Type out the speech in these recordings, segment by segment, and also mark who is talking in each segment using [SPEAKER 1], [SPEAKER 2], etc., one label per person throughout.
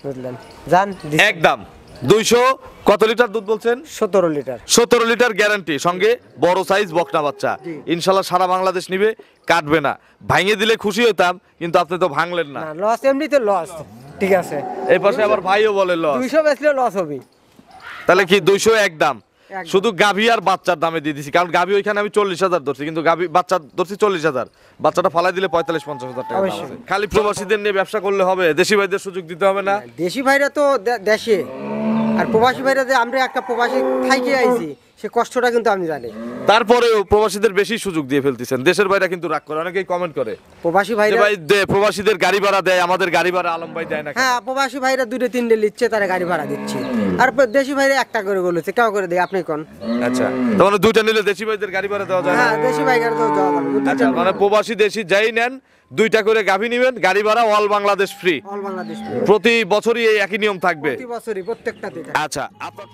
[SPEAKER 1] বুঝলেন জান
[SPEAKER 2] একদম 200 কত লিটার দুধ বলছেন?
[SPEAKER 1] 17 লিটার।
[SPEAKER 2] 17 লিটার গ্যারান্টি, সঙ্গে বড় সাইজ বকনা বাচ্চা। ইনশাআল্লাহ সারা বাংলাদেশ নিবে, কাটবে না। ভাঙিয়ে দিলে খুশি হতাম, কিন্তু আপনি তো ভাঙলেন না।
[SPEAKER 1] না লস, এমনিতে লস। ঠিক আছে,
[SPEAKER 2] এই পাশে আবার ভাইও বলে লস।
[SPEAKER 1] 200 বেচলে লস হবে।
[SPEAKER 2] তাহলে কি 200 একদম? শুধু গাভী আর বাচ্চার দামে দিয়ে দিছি, কারণ গাভী ওইখানে আমি 40,000 ধরছি, কিন্তু গাভী বাচ্চা ধরছি 40,000। বাচ্চাটা ফালাই দিলে 45-50,000 টাকা দাম আছে। খালি প্রবাসীদের নিয়ে ব্যবসা করলে হবে? দেশি ভাইদের সুযোগ দিতে হবে না?
[SPEAKER 1] দেশি ভাইরা তো দেশে, আর প্রবাসী ভাইরা যে আমরা একটা প্রবাসী থাইকে আইছি, সে কষ্টটা কিন্তু আমি জানি।
[SPEAKER 2] তারপরেও প্রবাসীদের বেশি সুযোগ দিয়ে ফেলতেছেন। দেশের ভাইরা কিন্তু রাগ করে, অনেকেই কমেন্ট করে
[SPEAKER 1] প্রবাসী ভাইরা
[SPEAKER 2] ভাই প্রবাসীদের গাড়ি ভাড়া দেয়, আমাদের গাড়ি ভাড়া আলম ভাই দেয় না।
[SPEAKER 1] হ্যাঁ, প্রবাসী ভাইরা 2-3 লিচ্ছে, তারা গাড়ি ভাড়া দিচ্ছে, আর দেশি ভাইরা একটা করে বলেছে, কেউ করে দেয় আপনি কোন?
[SPEAKER 2] আচ্ছা, তার মানে দুইটা নিলে দেশি ভাইদের গাড়ি ভাড়া দেওয়া যায় না?
[SPEAKER 1] হ্যাঁ, দেশি ভাইগার তো দেওয়া যাবে।
[SPEAKER 2] আচ্ছা, মানে প্রবাসী দেশি যাই নেন, দুইটা করে গাভী নিবেন, গাড়ি ভাড়া all Bangladesh free.
[SPEAKER 1] All Bangladesh
[SPEAKER 2] প্রতি বছরই এই একই নিয়ম থাকবে?
[SPEAKER 1] প্রতি বছরই প্রত্যেকটাতে।
[SPEAKER 2] আচ্ছা, আপনার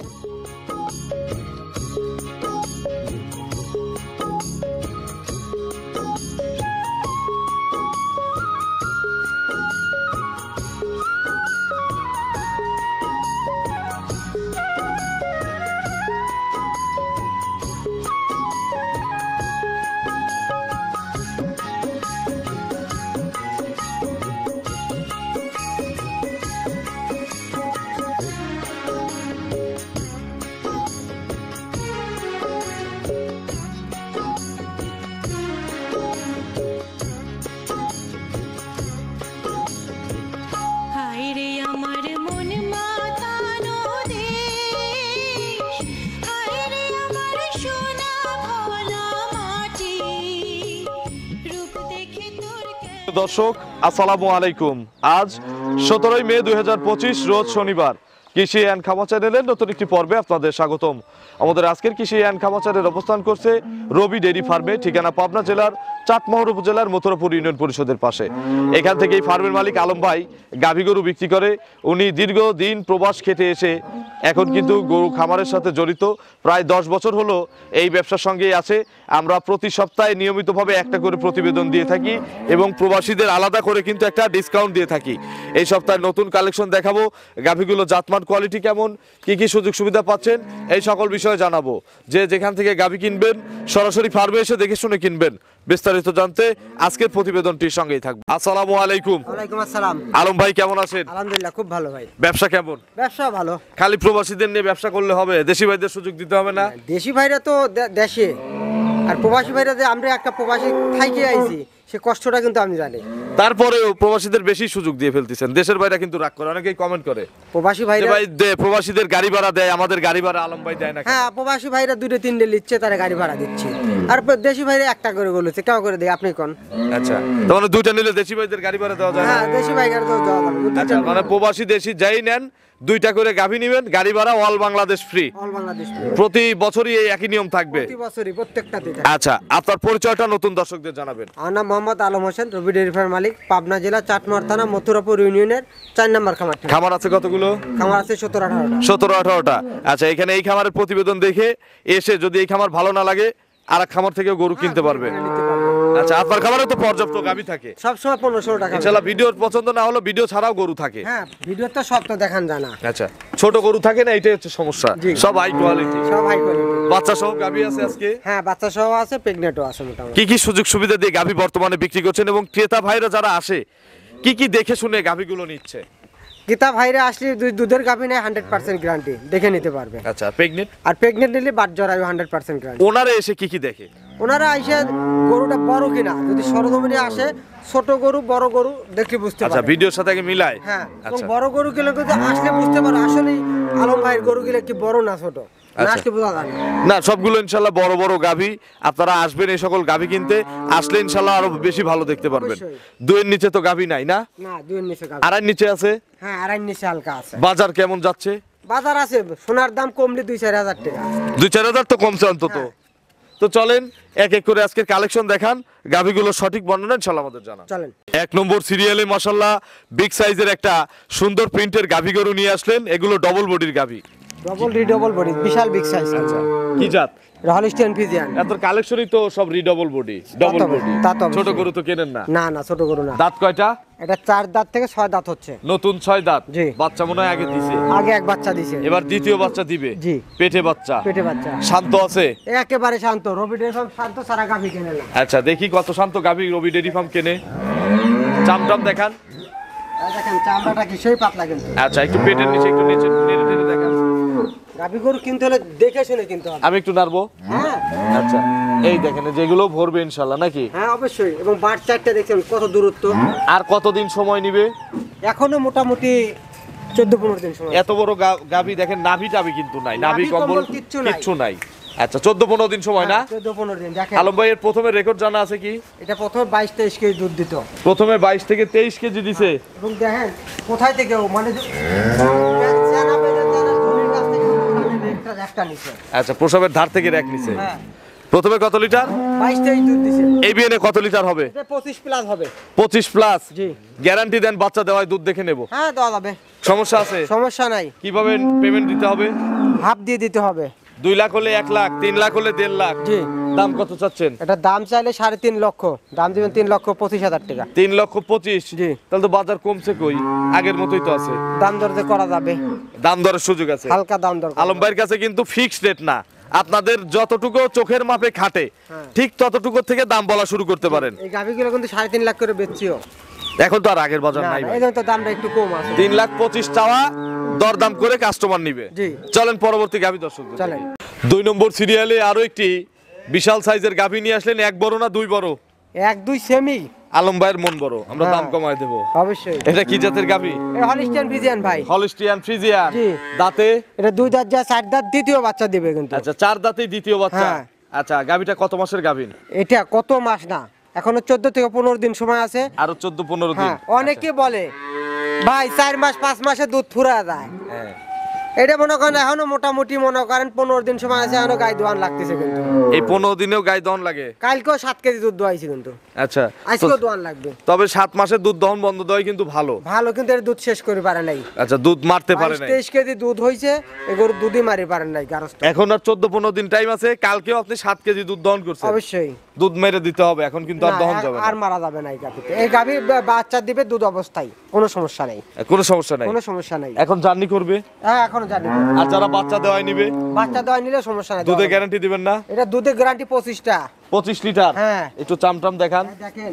[SPEAKER 2] দর্শক আসসালামু আলাইকুম। আজ 17 মে 2025 রোজ শনিবার। কৃষি অ্যান্ড খামার চ্যানেলের নতুন একটি পর্বে আপনাদের স্বাগতম। আমাদের আজকের কৃষি অ্যান্ড খামার চ্যানেল অবস্থান করছে রবি ডেইরি ফার্মে, ঠিকানা পাবনা জেলার চাটমোহর উপজেলার মথুরাপুর ইউনিয়ন পরিষদের পাশে। এখান থেকে এই ফার্মের মালিক আলম ভাই গাভী গরু বিক্রি করে। উনি দীর্ঘদিন প্রবাস খেটে এসে এখন কিন্তু গরু খামারের সাথে জড়িত, প্রায় 10 বছর হলো এই ব্যবসার সঙ্গেই আছে। আমরা প্রতি সপ্তাহে নিয়মিতভাবে একটা করে প্রতিবেদন দিয়ে থাকি এবং প্রবাসীদের আলাদা করে কিন্তু একটা ডিসকাউন্ট দিয়ে থাকি। এই সপ্তাহে নতুন কালেকশন দেখাবো, গাভীগুলো জাতমান কোয়ালিটি কেমন, কি কি সুযোগ সুবিধা পাচ্ছেন, এই সকল বিষয়ে জানাবো। যে যেখান থেকে গাভী কিনবেন সরাসরি ফার্মে এসে দেখে শুনে কিনবেন। বিস্তারিত জানতে আজকের প্রতিবেদনটির সঙ্গেই থাকবে। আসসালামু আলাইকুম।
[SPEAKER 1] ওয়ালাইকুম আসসালাম।
[SPEAKER 2] আলম ভাই কেমন আছেন?
[SPEAKER 1] আলহামদুলিল্লাহ, খুব ভালো ভাই।
[SPEAKER 2] ব্যবসা কেমন?
[SPEAKER 1] ব্যবসা ভালো।
[SPEAKER 2] খালি প্রবাসীদের নিয়ে ব্যবসা করলে হবে? দেশি ভাইদের সুযোগ দিতে হবে না?
[SPEAKER 1] দেশি ভাইরা তো দেশে, আর প্রবাসী ভাইরা যে আমরা একটা প্রবাসী থাইকে আইছি, সে কষ্টটা কিন্তু আমি জানি।
[SPEAKER 2] তারপরেও প্রবাসীদের বেশি সুযোগ দিয়ে ফেলতেছেন। দেশের ভাইরা কিন্তু রাগ করে, অনেকেই কমেন্ট করে
[SPEAKER 1] প্রবাসী ভাইরা
[SPEAKER 2] প্রবাসীদের গাড়ি ভাড়া দেয়, আমাদের গাড়ি ভাড়া আলম ভাই দেয় না।
[SPEAKER 1] হ্যাঁ, প্রবাসী ভাইরা 2-3 লিচ্ছে, তারা গাড়ি ভাড়া দিচ্ছে, আর দেশি ভাইরা একটা করে বলেছে, কেউ করে দেয় আপনি কোন?
[SPEAKER 2] আচ্ছা, তার মানে দুইটা নিলে দেশি ভাইদের গাড়ি ভাড়া দেওয়া যায় না?
[SPEAKER 1] হ্যাঁ, দেশি ভাইগার তো দেওয়া যাবে।
[SPEAKER 2] আচ্ছা, মানে প্রবাসী দেশি যাই নেন, দুইটা করে গাভী নিবেন, গাড়ি ভাড়া all Bangladesh free.
[SPEAKER 1] All Bangladesh
[SPEAKER 2] প্রতি বছরই এই একই নিয়ম থাকবে?
[SPEAKER 1] প্রতি বছরই প্রত্যেকটাতে।
[SPEAKER 2] আচ্ছা, আপনার পরিচয়টা নতুন দর্শকদের জানাবেন।
[SPEAKER 1] আমার নাম মোহাম্মদ আলম হোসেন, রবি ডেইরি ফার্ম মালিক, পাবনা জেলা চাটমোহর থানা মথুরাপুর ইউনিয়নের 4 নম্বর খামার।
[SPEAKER 2] খামার আছে কতগুলো?
[SPEAKER 1] খামার আছে 17-18টা।
[SPEAKER 2] 17-18টা। আচ্ছা, এখানে এই খামারের প্রতিবেদন দেখে এসে যদি এই খামার ভালো না লাগে আর এক খামার থেকে গরু কিনতে পারবে। আচ্ছা, আপনার খামারে তো পর্যাপ্ত গাভী থাকে
[SPEAKER 1] সবসময় 1500 টাকা।
[SPEAKER 2] ইনশাআল্লাহ ভিডিওর পছন্দ না হলো ভিডিও ছাড়াও গরু থাকে?
[SPEAKER 1] হ্যাঁ, ভিডিও তো সব তো দেখান জানা।
[SPEAKER 2] আচ্ছা, ছোট গরু থাকে না, এটাই হচ্ছে সমস্যা। সব হাই কোয়ালিটি,
[SPEAKER 1] সব হাই কোয়ালিটি।
[SPEAKER 2] বাচ্চা সহ গাভী আছে আজকে?
[SPEAKER 1] হ্যাঁ, বাচ্চা সহ আছে, প্রেগন্যান্টও আছে মোটামুটি।
[SPEAKER 2] কি কি সুযোগ সুবিধা দিয়ে গাভী বর্তমানে বিক্রি করছেন এবং ক্রেতা ভাইরা যারা আসে কি কি দেখে শুনে গাভীগুলো নিচ্ছে?
[SPEAKER 1] গীতা ভাইরা আসলে দুধের গাভী নেয় 100% গ্যারান্টি, দেখে নিতে পারবে।
[SPEAKER 2] আচ্ছা, প্রেগনেন্ট
[SPEAKER 1] আর প্রেগন্যান্ট নিলে বাট জরায়ু 100% গ্যারান্টি।
[SPEAKER 2] ওনারা এসে কি কি দেখে?
[SPEAKER 1] ওনারা আইসে গরুটা বড় কিনা, যদি সরজমিনে আসে ছোট গরু বড় গরু দেখে বুঝতে পারে।
[SPEAKER 2] আচ্ছা, ভিডিওর সাথে আগে মিলায়?
[SPEAKER 1] হ্যাঁ, এবং
[SPEAKER 2] আচ্ছা,
[SPEAKER 1] বড় গরু গুলো কিন্তু আসলে বুঝতে পারে আসলে আলম ভাইয়ের গরু গুলো কি বড় না ছোট।
[SPEAKER 2] আচ্ছা, না সবগুলো ইনশাআল্লাহ বড় বড় গাভী। আপনারা আসবেন এই সকল গাভী কিনতে, আসলে ইনশাআল্লাহ আরো বেশি ভালো দেখতে পারবেন। দুইয়ের নিচে তো গাভী নাই না?
[SPEAKER 1] না, দুইয়ের নিচে গাভী।
[SPEAKER 2] আড়াই নিচে আছে?
[SPEAKER 1] হ্যাঁ, আড়াই নিচে হালকা আছে।
[SPEAKER 2] বাজার কেমন যাচ্ছে?
[SPEAKER 1] বাজার আছে, সোনার দাম কমলে 2-4 হাজার টাকা।
[SPEAKER 2] 2-4 হাজার তো কমছে অন্তত। তো চলেন এক এক করে আজকের কালেকশন দেখান, গাভীগুলো সঠিক বর্ণনা ইনশাআল্লাহ আমাদের জানান।
[SPEAKER 1] চলেন।
[SPEAKER 2] 1 নম্বর সিরিয়ালে মাশাআল্লাহ বিগ সাইজের একটা সুন্দর প্রিন্টের গাভী গরু নিয়ে আসলেন। এগুলো ডবল বডির গাভী।
[SPEAKER 1] ডবল রিডবল বডি, বিশাল বিগ সাইজ।
[SPEAKER 2] আচ্ছা কি জাত?
[SPEAKER 1] Holstein Friesian.
[SPEAKER 2] এত কালেকশনই তো সব রিডবল বডি, ডবল বডি।
[SPEAKER 1] তা তো অবশ্যই।
[SPEAKER 2] ছোট গরু তো কেনেন না?
[SPEAKER 1] না না, ছোট গরু না।
[SPEAKER 2] দাঁত কয়টা?
[SPEAKER 1] এটা 4 দাঁত থেকে 6 দাঁত হচ্ছে।
[SPEAKER 2] নতুন 6 দাঁত।
[SPEAKER 1] জি।
[SPEAKER 2] বাচ্চা মনে হয় আগে দিছে?
[SPEAKER 1] আগে এক বাচ্চা দিছে,
[SPEAKER 2] এবার দ্বিতীয় বাচ্চা দিবে।
[SPEAKER 1] জি।
[SPEAKER 2] পেটে বাচ্চা?
[SPEAKER 1] পেটে বাচ্চা।
[SPEAKER 2] শান্ত আছে?
[SPEAKER 1] একেবারে শান্ত, রবি ডেয়ারি ফার্ম শান্ত, সারা গাভী কেনে না।
[SPEAKER 2] আচ্ছা দেখি কত শান্ত গাভী রবি ডেয়ারি ফার্ম কেনে। চামটাম দেখান।
[SPEAKER 1] এই দেখেন চামড়াটা কি সেই পাতলা কিন্তু।
[SPEAKER 2] আচ্ছা একটু পেটের নিচে একটু নিচে নেড়ে নেড়ে দেখান।
[SPEAKER 1] গাভী গরু কিনতে হলে দেখে শুনে কিনতে হবে।
[SPEAKER 2] আমি একটু নাড়বো।
[SPEAKER 1] হ্যাঁ
[SPEAKER 2] আচ্ছা এই দেখেন যেগুলো ভরবে ইনশাআল্লাহ নাকি?
[SPEAKER 1] হ্যাঁ অবশ্যই। এবং বাট চারটা দেখছেন কত দূরত্ব।
[SPEAKER 2] আর কতদিন সময় নিবে?
[SPEAKER 1] এখনো মোটামুটি 14-15 দিন সময়।
[SPEAKER 2] এত বড় গাভী দেখেন, নাভি টাভি কিন্তু নাই, নাভি
[SPEAKER 1] নাভি
[SPEAKER 2] কম্বল
[SPEAKER 1] কম্বল কিচ্ছু নাই।
[SPEAKER 2] আচ্ছা 14-15 দিন সময় না?
[SPEAKER 1] 14-15 দিন। দেখেন
[SPEAKER 2] আলম ভাই এর প্রথমে রেকর্ড জানা আছে কি?
[SPEAKER 1] এটা প্রথমে 22-23 কেজি দুধ দিত।
[SPEAKER 2] প্রথমে 22 থেকে 23 কেজি দিছে।
[SPEAKER 1] এবং দেখেন কোথায় থেকে মানে জানা পেলে জানা জমির কাছ থেকে একটা নিছে।
[SPEAKER 2] আচ্ছা প্রসবের ধার থেকে রেক নিছে।
[SPEAKER 1] হ্যাঁ
[SPEAKER 2] প্রথমে কত লিটার?
[SPEAKER 1] 22-23 দুধ দিছে।
[SPEAKER 2] এই বিয়েনে কত লিটার হবে?
[SPEAKER 1] এটা 25 প্লাস হবে।
[SPEAKER 2] 25 প্লাস।
[SPEAKER 1] জি।
[SPEAKER 2] গ্যারান্টি দেন বাচ্চা দেওয়ায় দুধ দেখে নেব?
[SPEAKER 1] হ্যাঁ দেওয়া যাবে,
[SPEAKER 2] সমস্যা আছে?
[SPEAKER 1] সমস্যা নাই।
[SPEAKER 2] কিভাবে পেমেন্ট দিতে হবে?
[SPEAKER 1] হাফ দিয়ে দিতে হবে।
[SPEAKER 2] 2 লাখ হলে 1 লাখ, 3 লাখ হলে 1.5 লাখ।
[SPEAKER 1] জি।
[SPEAKER 2] দাম কত চাচ্ছেন?
[SPEAKER 1] এটা দাম চাইলে 3.5 লক্ষ, দাম দিবেন 3,25,000 টাকা।
[SPEAKER 2] 3,25,000।
[SPEAKER 1] জি।
[SPEAKER 2] তাহলে তো বাজার কমছে কই? আগের মতোই তো আছে।
[SPEAKER 1] দাম দরতে করা যাবে,
[SPEAKER 2] দাম দরের সুযোগ আছে?
[SPEAKER 1] হালকা দাম দর।
[SPEAKER 2] আলম ভাইয়ের কাছে কিন্তু ফিক্সড রেট না, আপনাদের যতটুকু চোখের মাপে খাটে ঠিক ততটুকু থেকে দাম বলা শুরু করতে পারেন।
[SPEAKER 1] এই গাভিগুলো কিন্তু 3.5 লাখ করে বেচছিও।
[SPEAKER 2] এখন তো আর আগের বাজার
[SPEAKER 1] না
[SPEAKER 2] নাই
[SPEAKER 1] না,
[SPEAKER 2] ভাই।
[SPEAKER 1] এই জন্য তো দামটা একটু কম আছে।
[SPEAKER 2] 3,25,000 চাওয়া, দরদাম করে কাস্টমার নিবে।
[SPEAKER 1] জি।
[SPEAKER 2] চলেন পরবর্তী গাভী দর্শক
[SPEAKER 1] চলেন।
[SPEAKER 2] 2 নম্বর সিরিয়ালে আরো একটি বিশাল সাইজের গাভী নিয়ে আসলেন। এক বড় না দুই বড়?
[SPEAKER 1] 1-2 সেমি।
[SPEAKER 2] আলম ভাইয়ের মন বড়, আমরা
[SPEAKER 1] হ্যাঁ।
[SPEAKER 2] দাম কমায় দেব।
[SPEAKER 1] অবশ্যই।
[SPEAKER 2] এটা কি জাতের গাভী?
[SPEAKER 1] এটা হলিস্টিয়ান ফ্রিজিয়ান ভাই।
[SPEAKER 2] Holstein Friesian.
[SPEAKER 1] জি।
[SPEAKER 2] দাঁতে?
[SPEAKER 1] এটা 2 দাঁত যা 4 দাঁত দ্বিতীয় বাচ্চা দিবে কিন্তু।
[SPEAKER 2] আচ্ছা 4 দাঁতেই দ্বিতীয় বাচ্চা।
[SPEAKER 1] হ্যাঁ।
[SPEAKER 2] আচ্ছা গাভীটা কত মাসের গাভী?
[SPEAKER 1] এটা কত মাস না, এখনো 14 থেকে 15 দিন সময় আছে।
[SPEAKER 2] আরো 14-15 দিন।
[SPEAKER 1] হ্যাঁ অনেকে বলে ভাই 4 মাস 5 মাসে দুধ ফুরা যায়।
[SPEAKER 2] হ্যাঁ।
[SPEAKER 1] এটা মনে করেন এখনো মোটামুটি মনে করেন 15 দিন সময় আছে, এখনো গাই দোয়ান লাগতেছে কিন্তু।
[SPEAKER 2] এই 15 দিনেও গায়ে দহন লাগে?
[SPEAKER 1] কালকেও 7 কেজি দুধ দোয়াইছি কিন্তু।
[SPEAKER 2] আচ্ছা
[SPEAKER 1] আজকেও দোয়ান লাগবে।
[SPEAKER 2] তবে 7 মাসের দুধ দহন বন্ধ দেওয়াই কিন্তু ভালো।
[SPEAKER 1] ভালো, কিন্তু এর দুধ শেষ করে পারে নাই।
[SPEAKER 2] আচ্ছা দুধ মারতে পারে নাই।
[SPEAKER 1] 23 কেজি দুধ হইছে, এগুলো দুধই মারি পারেন নাই গারস্থ।
[SPEAKER 2] এখন আর 14-15 দিন টাইম আছে, কালকেও আপনি 7 কেজি দুধ দহন করছেন।
[SPEAKER 1] অবশ্যই
[SPEAKER 2] দুধ মেরে দিতে হবে, এখন কিন্তু আর
[SPEAKER 1] না,
[SPEAKER 2] দহন যাবে
[SPEAKER 1] আর
[SPEAKER 2] না।
[SPEAKER 1] মারা যাবে না এই গাভিতে। এই গাভি বাচ্চা দিবে দুধ অবস্থায়, কোনো সমস্যা নেই।
[SPEAKER 2] কোনো সমস্যা নাই।
[SPEAKER 1] কোনো সমস্যা নেই।
[SPEAKER 2] এখন জার্নি করবে।
[SPEAKER 1] হ্যাঁ এখনো জানি।
[SPEAKER 2] আর যারা বাচ্চা দেওয়াই নিবে,
[SPEAKER 1] বাচ্চা দেওয়া নিলে সমস্যা নাই।
[SPEAKER 2] দুধে গ্যারান্টি দিবেন না?
[SPEAKER 1] এটা দুধের গ্যারান্টি 25টা।
[SPEAKER 2] 25 লিটার।
[SPEAKER 1] হ্যাঁ।
[SPEAKER 2] একটু চামটাম দেখান।
[SPEAKER 1] দেখেন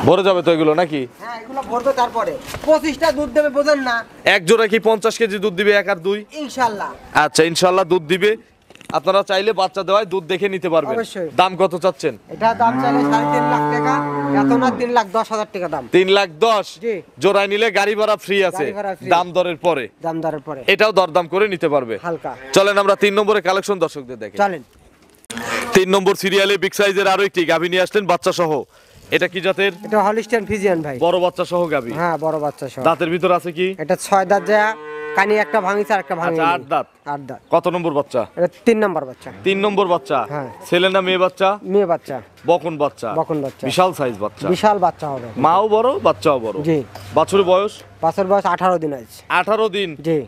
[SPEAKER 2] ভরে যাবে তো এগুলো নাকি?
[SPEAKER 1] হ্যাঁ এগুলো ভরবে, তারপরে 25টা দুধ দেবে, বোঝেন না?
[SPEAKER 2] এক জোড়া কি 50 কেজি দুধ দিবে? 1 আর 2?
[SPEAKER 1] ইনশাআল্লাহ।
[SPEAKER 2] আচ্ছা ইনশাআল্লাহ দুধ দিবে। আপনারা চাইলে বাচ্চা দেওয়ায় দুধ দেখে নিতে পারবেন।
[SPEAKER 1] অবশ্যই।
[SPEAKER 2] দাম কত চাচ্ছেন?
[SPEAKER 1] এটা দাম চাইলে 3.5 লাখ টাকা, এত না 3,10,000 টাকা দাম।
[SPEAKER 2] 3,10,000।
[SPEAKER 1] জি।
[SPEAKER 2] জোড়ায় নিলে গাড়ি ভাড়া ফ্রি আছে,
[SPEAKER 1] গাড়ি ভাড়া free।
[SPEAKER 2] দাম দরের পরে।
[SPEAKER 1] দাম দরের পরে
[SPEAKER 2] এটাও দরদাম করে নিতে পারবে।
[SPEAKER 1] হালকা।
[SPEAKER 2] চলেন আমরা 3 নম্বরে কালেকশন দর্শকদের দেখি।
[SPEAKER 1] চলেন।
[SPEAKER 2] 3 নম্বর সিরিয়ালে বিগ সাইজের আরো একটি গাভী নিয়ে আসলেন বাচ্চা সহ। এটা কি জাতের?
[SPEAKER 1] এটা হলিস্টিয়ান ফ্রিজিয়ান ভাই।
[SPEAKER 2] বড় বাচ্চা সহ গাভী।
[SPEAKER 1] হ্যাঁ বড় বাচ্চা সহ।
[SPEAKER 2] দাঁতের ভিতর আছে কি?
[SPEAKER 1] এটা 6 দাঁত যা, কানি একটা ভাঙিছে আর একটা ভাঙিনি।
[SPEAKER 2] আচ্ছা 8 দাঁত।
[SPEAKER 1] 8 দাঁত।
[SPEAKER 2] কত নম্বর বাচ্চা?
[SPEAKER 1] এটা 3 নাম্বার বাচ্চা।
[SPEAKER 2] 3 নম্বর বাচ্চা।
[SPEAKER 1] হ্যাঁ।
[SPEAKER 2] ছেলে না মেয়ে বাচ্চা?
[SPEAKER 1] মেয়ে বাচ্চা।
[SPEAKER 2] বকন বাচ্চা।
[SPEAKER 1] বকন বাচ্চা।
[SPEAKER 2] বিশাল সাইজ বাচ্চা।
[SPEAKER 1] বিশাল বাচ্চা হবে।
[SPEAKER 2] মাও বড় বাচ্চাও বড়।
[SPEAKER 1] জি।
[SPEAKER 2] বাছুরের বয়স?
[SPEAKER 1] বাচ্চার বয়স 18 দিন আছে।
[SPEAKER 2] 18 দিন।
[SPEAKER 1] জি।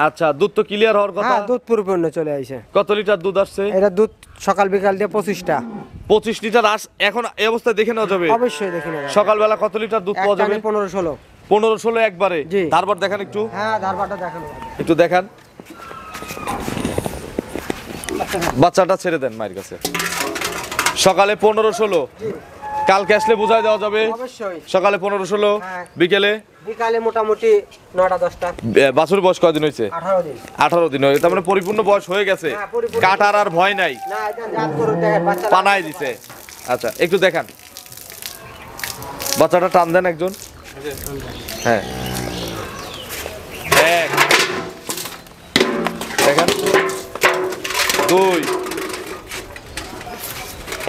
[SPEAKER 2] আচ্ছা দুধ তো ক্লিয়ার হওয়ার কথা।
[SPEAKER 1] হ্যাঁ দুধ পরিপূর্ণ চলে আইছে।
[SPEAKER 2] কত লিটার দুধ আসছে?
[SPEAKER 1] এটা দুধ সকাল বিকাল দিয়ে 25টা।
[SPEAKER 2] 25 লিটার এখন এই অবস্থায় দেখে নেওয়া যাবে?
[SPEAKER 1] অবশ্যই দেখে নেব।
[SPEAKER 2] সকালবেলা কত লিটার দুধ পাওয়া যাবে?
[SPEAKER 1] 15-16।
[SPEAKER 2] 15-16 একবারে?
[SPEAKER 1] জি।
[SPEAKER 2] তারপর দেখান একটু।
[SPEAKER 1] হ্যাঁ ধারবাটা দেখানো।
[SPEAKER 2] একটু দেখান। বাচ্চাটা ছেড়ে দেন মায়ের কাছে। সকালে 15-16, কালকে আসলে বুঝাই দেওয়া যাবে?
[SPEAKER 1] অবশ্যই।
[SPEAKER 2] সকালে 15-16,
[SPEAKER 1] হ্যাঁ।
[SPEAKER 2] বিকেলে?
[SPEAKER 1] বিকালে মোটামুটি 9টা-10টা।
[SPEAKER 2] বাছুর বয়স কয়দিন হয়েছে?
[SPEAKER 1] 18 দিন।
[SPEAKER 2] 18 দিন হয়ে, তার মানে পরিপূর্ণ বয়স হয়ে গেছে।
[SPEAKER 1] হ্যাঁ, পরিপূর্ণ।
[SPEAKER 2] কাটার আর ভয় নাই,
[SPEAKER 1] না এটা জাত গরু দেখেন বাচ্চা
[SPEAKER 2] পানায় দিছে। আচ্ছা একটু দেখান, বাচ্চাটা টান দেন একজন। হ্যাঁ এক দেখেন, 2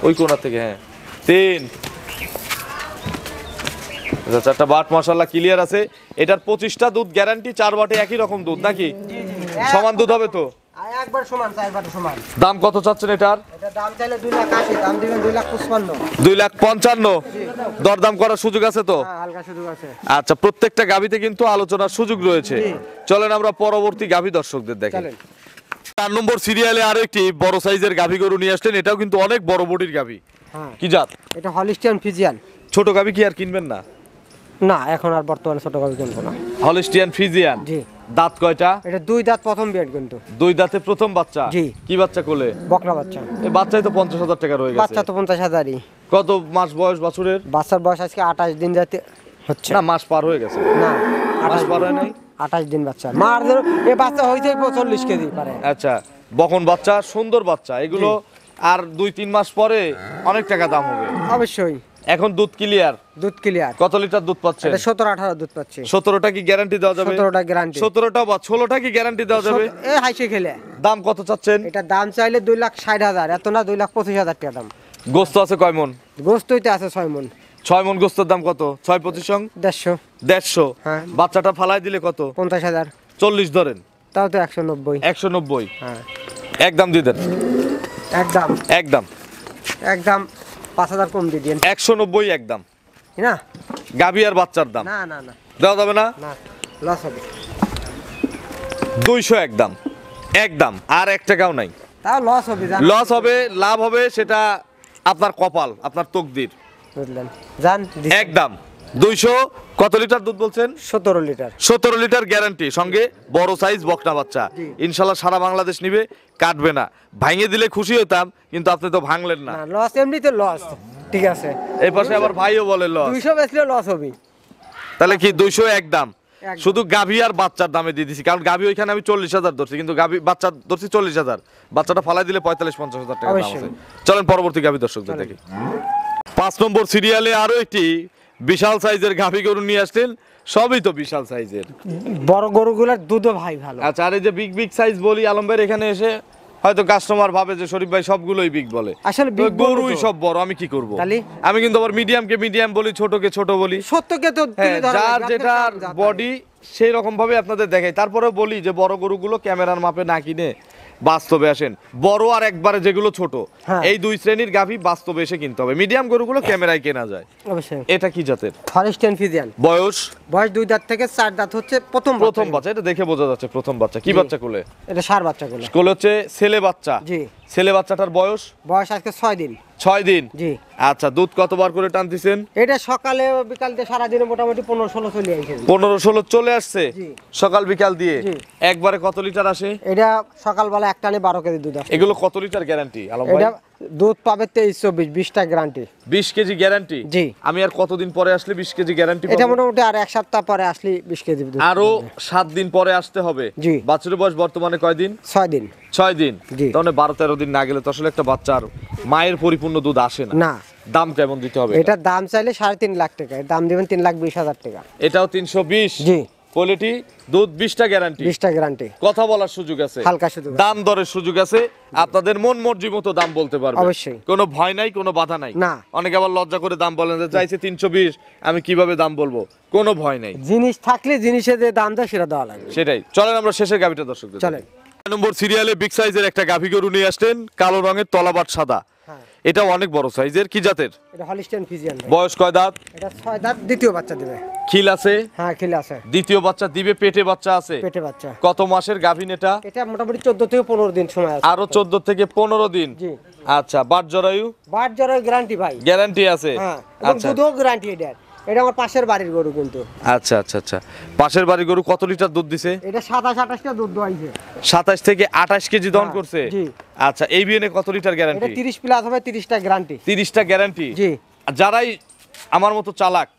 [SPEAKER 2] ওই কোণা থেকে, হ্যাঁ 3। আচ্ছা 4টা বাট মাশাআল্লাহ ক্লিয়ার আছে। এটার 25টা দুধ গ্যারান্টি, 4 বাটে একই রকম দুধ নাকি? সমান দুধ হবে তো?
[SPEAKER 1] একবার সমান চারবার সমান।
[SPEAKER 2] দাম কত চাচ্ছেন এটার?
[SPEAKER 1] এটা দাম চাইলে 2,80,000, দাম দিবেন 2,55,000।
[SPEAKER 2] 2,55,000। দরদাম করার সুযোগ আছে তো?
[SPEAKER 1] হ্যাঁ, হালকা সুযোগ আছে।
[SPEAKER 2] আচ্ছা, প্রত্যেকটা গাভীতে কিন্তু আলোচনার সুযোগ রয়েছে।
[SPEAKER 1] জি।
[SPEAKER 2] চলেন আমরা পরবর্তী গাভী দর্শকদের দেখেন।
[SPEAKER 1] চলেন।
[SPEAKER 2] 4 নম্বর সিরিয়ালে আরো একটি বড় সাইজের গাভী গরু নিয়ে আসলেন। এটাও কিন্তু অনেক বড় বডির গাভী।
[SPEAKER 1] হ্যাঁ,
[SPEAKER 2] কি জাত?
[SPEAKER 1] এটা হলিস্টিয়ান ফিজিয়ান।
[SPEAKER 2] ছোট গাভী কি আর কিনবেন না?
[SPEAKER 1] না, এখন আর বর্তমানে ছোট গাভী কিনবো না।
[SPEAKER 2] Holstein Friesian.
[SPEAKER 1] জি।
[SPEAKER 2] দাঁত কয়টা?
[SPEAKER 1] এটা 2 দাঁত, প্রথম বিয়ার কিন্তু।
[SPEAKER 2] 2 দাঁতে প্রথম বাচ্চা।
[SPEAKER 1] জি।
[SPEAKER 2] কি বাচ্চা কোলে?
[SPEAKER 1] বকনা বাচ্চা।
[SPEAKER 2] এই বাচ্চাই তো 50,000 টাকা রয়ে গেছে।
[SPEAKER 1] বাচ্চা তো 50,000-ই।
[SPEAKER 2] কত মাস বয়স বাছুরের?
[SPEAKER 1] বাচ্চার বয়স আজকে 28 দিন যাতে হচ্ছে।
[SPEAKER 2] না, মাস পার হয়ে গেছে।
[SPEAKER 1] না,
[SPEAKER 2] মাস
[SPEAKER 1] 28
[SPEAKER 2] পার হয় নাই?
[SPEAKER 1] 28 দিন বাচ্চা। মার ধরো এই বাচ্চা হইতে 40 কেজি পারে।
[SPEAKER 2] আচ্ছা, বকন বাচ্চা, সুন্দর বাচ্চা। এগুলো আর 2-3 মাস পরে অনেক টাকা দাম হবে।
[SPEAKER 1] অবশ্যই।
[SPEAKER 2] এখন দুধ ক্লিয়ার?
[SPEAKER 1] দুধ ক্লিয়ার।
[SPEAKER 2] কত লিটার দুধ পাচ্ছে?
[SPEAKER 1] এটা 17-18 দুধ পাচ্ছি।
[SPEAKER 2] 17টা কি গ্যারান্টি দেওয়া যাবে?
[SPEAKER 1] 17টা গ্যারান্টি।
[SPEAKER 2] 17টা বা 16টা কি গ্যারান্টি দেওয়া যাবে?
[SPEAKER 1] এই হাইসে খেলে।
[SPEAKER 2] দাম কত চাচ্ছেন?
[SPEAKER 1] এটা দাম চাইলে 2,60,000, এত না 2,25,000 টাকা দাম।
[SPEAKER 2] গোস্ত আছে কয় মন?
[SPEAKER 1] গোস্ত হইতে আছে 6 মণ।
[SPEAKER 2] 6 মন গোস্তের দাম কত? 6-25 সং
[SPEAKER 1] 150।
[SPEAKER 2] 150।
[SPEAKER 1] হ্যাঁ।
[SPEAKER 2] বাচ্চাটা ফালাই দিলে কত?
[SPEAKER 1] 50,000।
[SPEAKER 2] 40 ধরেন।
[SPEAKER 1] তাও তো 190।
[SPEAKER 2] 190।
[SPEAKER 1] হ্যাঁ,
[SPEAKER 2] একদম দিয়ে দেন।
[SPEAKER 1] একদম
[SPEAKER 2] একদম
[SPEAKER 1] একদম 5,000 কম দিয়ে দিন।
[SPEAKER 2] 190 একদম।
[SPEAKER 1] না
[SPEAKER 2] গাভী আর বাচ্চার দাম
[SPEAKER 1] না না না
[SPEAKER 2] দেওয়া যাবে না?
[SPEAKER 1] না, লস হবে।
[SPEAKER 2] 200 একদম। একদম, আর 1 টাকাও নাই।
[SPEAKER 1] তাও লস হবে, জান।
[SPEAKER 2] লস হবে লাভ হবে সেটা আপনার কপাল, আপনার তকদির।
[SPEAKER 1] বুঝলেন, জান।
[SPEAKER 2] একদম 200। কত লিটার দুধ বলছেন?
[SPEAKER 1] 17 লিটার।
[SPEAKER 2] 17 লিটার গ্যারান্টি, সঙ্গে বড় সাইজ বকনা বাচ্চা।
[SPEAKER 1] জি।
[SPEAKER 2] ইনশাল্লাহ সারা বাংলাদেশ নিবে, কাটবে না। ভাঙে দিলে খুশি হতাম, কিন্তু আপনি তো ভাঙলেন না।
[SPEAKER 1] না, লস এমনিতে লস। ঠিক আছে,
[SPEAKER 2] এই পাশে আবার ভাইও বলে লস।
[SPEAKER 1] 200 বেচলে লস হবে।
[SPEAKER 2] তাহলে কি 200 একদম?
[SPEAKER 1] একদম।
[SPEAKER 2] শুধু গাভী আর বাচ্চার দামে দিয়ে দিছি, কারণ গাভী ওইখানে আমি 40,000 ধরছি, কিন্তু গাভী বাচ্চা ধরছি 40,000। বাচ্চাটা ফালাই দিলে 45-50,000 টাকা দাম আছে।
[SPEAKER 1] অবশ্যই।
[SPEAKER 2] চলেন পরবর্তী গাভী দর্শকদের দেখি। 5 নম্বর সিরিয়ালে আরো একটি বিশাল সাইজের গাভী গরু নিয়ে আসলেন। সবই তো বিশাল সাইজের।
[SPEAKER 1] বড় গরুগুলোর দুধও ভাই ভালো।
[SPEAKER 2] আচ্ছা, আর এই যে বিগ বিগ সাইজ বলি, আলম ভাইয়ের এখানে এসে হয়তো কাস্টমার ভাবে যে শরীফ ভাই সবগুলোই বিগ বলে।
[SPEAKER 1] আসলে
[SPEAKER 2] তো
[SPEAKER 1] big বলে
[SPEAKER 2] গরুই
[SPEAKER 1] তো।
[SPEAKER 2] সব বড়, আমি কি করব?
[SPEAKER 1] তাহলে?
[SPEAKER 2] আমি কিন্তু আবার মিডিয়ামকে মিডিয়াম বলি, ছোটকে ছোট বলি।
[SPEAKER 1] সত্যকে তো
[SPEAKER 2] হ্যাঁ,
[SPEAKER 1] তুলে ধরা
[SPEAKER 2] যার
[SPEAKER 1] লাগবে,
[SPEAKER 2] যেটা
[SPEAKER 1] আপনার কাম যাতা।
[SPEAKER 2] বডি সেই রকম ভাবে আপনাদের দেখাই। তারপরে বলি যে বড় গরুগুলো ক্যামেরার মাপে না কিনে বাস্তবে আসেন। বড় আর একবারে যেগুলো ছোট,
[SPEAKER 1] হ্যাঁ।
[SPEAKER 2] এই 2 শ্রেণীর গাভী বাস্তবে এসে কিনতে হবে। মিডিয়াম গরুগুলো ক্যামেরায় কেনা যায়।
[SPEAKER 1] অবশ্যই।
[SPEAKER 2] এটা কি জাতের?
[SPEAKER 1] Holstein Friesian.
[SPEAKER 2] বয়স?
[SPEAKER 1] বয়স 2 দাঁত থেকে 4 দাঁত হচ্ছে প্রথম
[SPEAKER 2] প্রথম বাচ্চা। এটা দেখে বোঝা যাচ্ছে প্রথম বাচ্চা। কি
[SPEAKER 1] জি।
[SPEAKER 2] বাচ্চা কোলে?
[SPEAKER 1] এটা সার বাচ্চা গুলো।
[SPEAKER 2] কোলে হচ্ছে ছেলে বাচ্চা।
[SPEAKER 1] জি।
[SPEAKER 2] ছেলে বাচ্চাটার বয়স?
[SPEAKER 1] বয়স আজকে 6 দিন।
[SPEAKER 2] 6 দিন।
[SPEAKER 1] জি।
[SPEAKER 2] আচ্ছা, দুধ কতবার করে টানতেছেন?
[SPEAKER 1] এটা সকালে বিকাল দিয়ে সারাদিনে মোটামুটি 15-16 চলে আসে।
[SPEAKER 2] 15-16 চলে আসছে
[SPEAKER 1] জি।
[SPEAKER 2] সকাল বিকাল দিয়ে।
[SPEAKER 1] জি।
[SPEAKER 2] একবারে কত লিটার আসে?
[SPEAKER 1] এটা সকালবেলা এক টানে 12 কেজি দুধ আসে।
[SPEAKER 2] এগুলো কত লিটার গ্যারান্টি আলম ভাই?
[SPEAKER 1] এটা দুধ পাবে 23-24, 20টা গ্যারান্টি।
[SPEAKER 2] 20 KG guarantee?
[SPEAKER 1] জি।
[SPEAKER 2] আমি আর কতদিন পরে আসলে 20 কেজি গ্যারান্টি
[SPEAKER 1] এটা
[SPEAKER 2] পাবো?
[SPEAKER 1] মোটামুটি আর 1 সপ্তাহ পরে আসলে 20 কেজি দুধ
[SPEAKER 2] আরো 7 দিন পরে আসতে হবে।
[SPEAKER 1] জি।
[SPEAKER 2] বাছুরের বয়স বর্তমানে কয় দিন?
[SPEAKER 1] 6 দিন।
[SPEAKER 2] 6 দিন।
[SPEAKER 1] জি।
[SPEAKER 2] তাহলে 12-13 দিন না গেলে তো আসলে একটা বাচ্চার মায়ের পরিপূর্ণ দুধ আসে না।
[SPEAKER 1] না,
[SPEAKER 2] দাম কেমন দিতে হবে?
[SPEAKER 1] এটার দাম চাইলে 3.5 লাখ টাকা, এর দাম দিবেন 3,20,000 টাকা।
[SPEAKER 2] এটাও 320?
[SPEAKER 1] জি।
[SPEAKER 2] কোয়ালিটি দুধ 20টা গ্যারান্টি।
[SPEAKER 1] 20টা গ্যারান্টি।
[SPEAKER 2] কথা বলার সুযোগ আছে,
[SPEAKER 1] হালকা সুযোগ আছে।
[SPEAKER 2] দাম দরের সুযোগ আছে, আপনাদের মন মর্জি মতো দাম বলতে পারবে।
[SPEAKER 1] অবশ্যই।
[SPEAKER 2] কোনো ভয় নাই, কোনো বাধা নাই।
[SPEAKER 1] না।
[SPEAKER 2] অনেকে আবার লজ্জা করে দাম বলেন যে চাইছে 320, আমি কিভাবে দাম বলবো? কোনো ভয় নাই।
[SPEAKER 1] জিনিস থাকলে জিনিসের যে দাম দেয় সেটা দেওয়া লাগবে।
[SPEAKER 2] সেটাই। চলেন আমরা শেষের গাভিটা দর্শকদের
[SPEAKER 1] চলেন।
[SPEAKER 2] 6 নম্বর সিরিয়ালে বিগ সাইজের একটা গাভী গরু নিয়ে আসলেন, কালো রঙের, তলাবাট সাদা।
[SPEAKER 1] হ্যাঁ।
[SPEAKER 2] এটা অনেক বড় সাইজের। কি জাতের?
[SPEAKER 1] এটা হলিস্টিয়ান ফিজিয়ান।
[SPEAKER 2] বয়স কয় দাঁত?
[SPEAKER 1] এটা 6 দাঁত, দ্বিতীয় বাচ্চা দিবে।
[SPEAKER 2] খিল আছে?
[SPEAKER 1] হ্যাঁ, খিলে আছে।
[SPEAKER 2] দ্বিতীয় বাচ্চা দিবে, পেটে বাচ্চা আছে।
[SPEAKER 1] পেটে বাচ্চা।
[SPEAKER 2] কত মাসের গাভীন এটা?
[SPEAKER 1] এটা মোটামুটি 14 থেকে 15 দিন সময় আছে।
[SPEAKER 2] আরো 14 থেকে 15 দিন।
[SPEAKER 1] জি।
[SPEAKER 2] আচ্ছা, বাট জরায়ু
[SPEAKER 1] বাট জ্বরের গ্যারান্টি ভাই।
[SPEAKER 2] গ্যারান্টি আছে?
[SPEAKER 1] হ্যাঁ, এবং
[SPEAKER 2] আচ্ছা
[SPEAKER 1] দুধও গ্যারান্টি এটার। এটা আমার পাশের বাড়ির গরু কিন্তু।
[SPEAKER 2] আচ্ছা আচ্ছা আচ্ছা। পাশের বাড়ি গরু কত লিটার দুধ দিছে?
[SPEAKER 1] এটা 27-28টা দুধ দোয়াইছে।
[SPEAKER 2] 27 থেকে 28 কেজি দহন
[SPEAKER 1] হ্যাঁ,
[SPEAKER 2] করছে।
[SPEAKER 1] জি।
[SPEAKER 2] আচ্ছা, এই বিএনএ কত লিটার
[SPEAKER 1] এটা
[SPEAKER 2] গ্যারান্টি?
[SPEAKER 1] 30 প্লাস হবে, 30টা গ্যারান্টি।
[SPEAKER 2] 30টা গ্যারান্টি।
[SPEAKER 1] জি।
[SPEAKER 2] যারাই আমার মতো চালাক,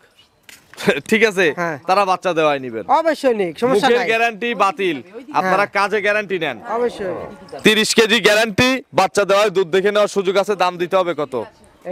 [SPEAKER 2] ঠিক আছে,
[SPEAKER 1] হ্যাঁ।
[SPEAKER 2] তারা বাচ্চা দেওয়াই নিবেন।
[SPEAKER 1] অবশ্যই নেই, সমস্যা
[SPEAKER 2] মুখের
[SPEAKER 1] নাই।
[SPEAKER 2] গ্যারান্টি বাতিল, আপনারা কাজে গ্যারান্টি নেন।
[SPEAKER 1] অবশ্যই।
[SPEAKER 2] 30 কেজি গ্যারান্টি, বাচ্চা দেওয়ায় দুধ দেখে নেওয়ার সুযোগ আছে। দাম দিতে হবে কত?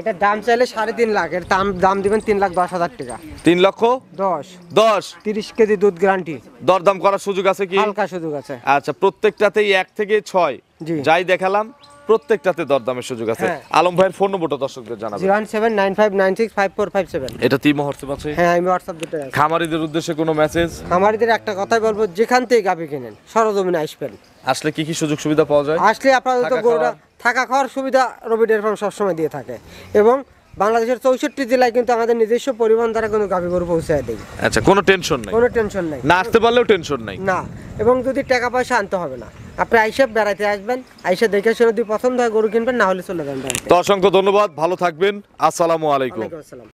[SPEAKER 1] এটা দাম চাইলে 3.5 লাখ, এর দাম দিবেন 3,10,000 টাকা।
[SPEAKER 2] 3,10,000?
[SPEAKER 1] 10 30 কেজি দুধ গ্যারান্টি।
[SPEAKER 2] দরদাম করার সুযোগ আছে কি?
[SPEAKER 1] হালকা সুযোগ আছে।
[SPEAKER 2] আচ্ছা, প্রত্যেকটাতেই 1 থেকে 6
[SPEAKER 1] জি।
[SPEAKER 2] যাই দেখালাম প্রত্যেকটাতে দরদামের সুযোগ আছে।
[SPEAKER 1] হ্যাঁ।
[SPEAKER 2] আলম ভাইয়ের ফোন নম্বরটা দর্শকদের জানাবেন।
[SPEAKER 1] 01795965457।
[SPEAKER 2] এটা তিমো হোয়াটসঅ্যাপ আছে।
[SPEAKER 1] হ্যাঁ, আমি হোয়াটসঅ্যাপ দুটো আছে।
[SPEAKER 2] খামারিদের উদ্দেশ্যে কোনো মেসেজ?
[SPEAKER 1] খামারিদের একটা কথাই বলবো, যেখান থেকে গাভী কিনেন সরজমিনে আসবেন।
[SPEAKER 2] আসলে কি কি সুযোগ সুবিধা পাওয়া যায়?
[SPEAKER 1] আসলে আপাতত
[SPEAKER 2] থাকা
[SPEAKER 1] গরুটা
[SPEAKER 2] খাওয়ার?
[SPEAKER 1] থাকা খাওয়ার সুবিধা রবি ডেয়ারি ফার্ম সবসময় দিয়ে থাকে, এবং বাংলাদেশের 64 জেলায় কিন্তু আমাদের নিজস্ব পরিবহন দ্বারা কিন্তু গাভী গরু পৌঁছায় দেয়।
[SPEAKER 2] আচ্ছা, কোনো টেনশন নাই,
[SPEAKER 1] কোনো টেনশন নাই।
[SPEAKER 2] না আসতে পারলেও টেনশন নাই।
[SPEAKER 1] না, এবং যদি টাকা পয়সা আনতে হবে না, আপনি আইসা বেড়াতে আসবেন, আইসা দেখে শুনে যদি পছন্দ হয় গরু কিনবেন, না হলে চলে যাবেন বাড়িতে।
[SPEAKER 2] তো অসংখ্য ধন্যবাদ, ভালো থাকবেন, আসসালামু আলাইকুম।
[SPEAKER 1] ওয়ালাইকুম আসসালাম।